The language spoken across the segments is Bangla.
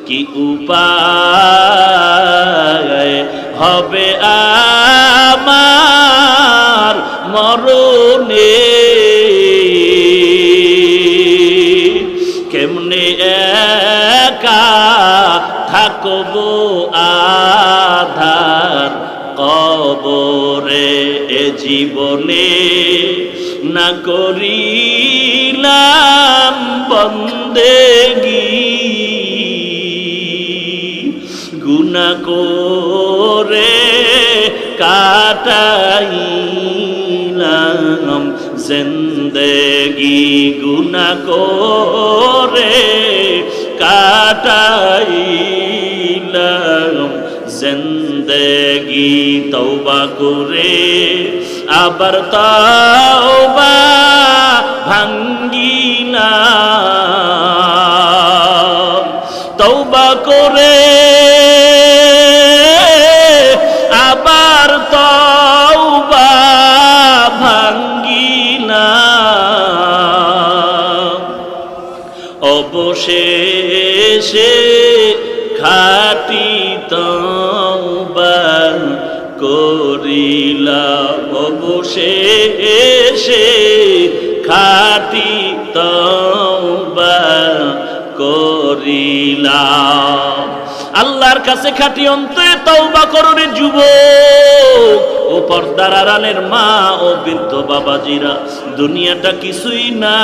কি উপায় হবে আমার মরণে, কেমনে একা থাকবো আধার কবরে, এ জীবনে না করিলাম বন্দেগী, গুনাহ করে কাটাইলাম জিন্দেগি, গুনাহ করে কাটাইলাম জিন্দেগি। তওবা করে আবার তওবা ভাঙ্গিলাম, তওবা করে আবার তওবা ভাঙ্গিলাম, অবশেষে খাঁটি তওবা করিলাম, অবশেষে খাঁটি তওবা করিলাম। আল্লাহর কাছে খাঁটি অন্তরে তওবা করো রে যুবক ও পর্দার আড়ালের মা ও বৃদ্ধ বাবাজিরা, দুনিয়াটা কিছুই না।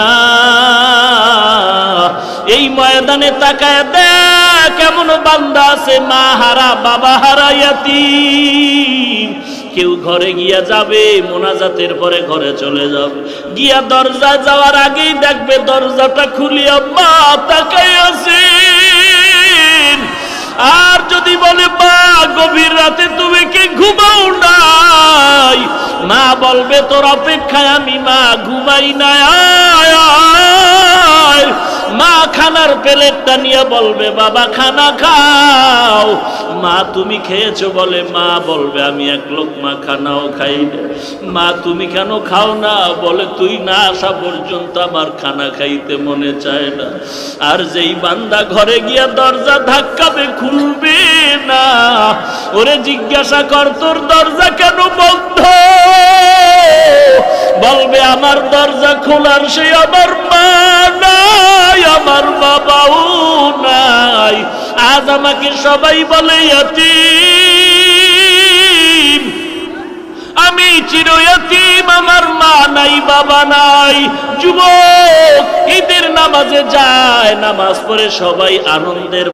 এই ময়দানে তাকায় দেখ কেমন বান্দা আছে মা হারা বাবা হারা ইয়াতীম। কেউ ঘরে গিয়া যাবে, মোনাজাতের পরে ঘরে চলে যাবে, গিয়া দরজা যাওয়ার আগেই দেখবে দরজাটা খুলিয়া মা তাকায় আছে। আর যদি বলে মা গভীর রাতে তুমি কি ঘুমাও নাই, মা বলবে তোর অপেক্ষায় আমি মা ঘুমাই নাই, মা খানার প্লেটটা নিয়ে বলবে বাবা খানা খাও। মা তুমি খেয়েছো বলে মা বলবে আমি এক লোকমা খানাও খাই না। মা তুমি কেন খাও না, বলে তুই না আসা পর্যন্ত আমার খানা খাইতে মনে চায় না। আর যেই বান্দা ঘরে গিয়া দরজা ধাক্কাবে খুলবে না, ওরে জিজ্ঞাসা কর তোর দরজা কেন বন্ধ, বলবে আমার দরজা খোলার সে আমার মা নাই, আমার বাবাও নাই। আজ আমাকে সবাই বলে ইয়াতীম, আমি চির ইয়াতীম, আমার মা নাই বাবা নাই। যুবক ঈদের নামাজে যায়, নামাজ পড়ে সবাই আনন্দের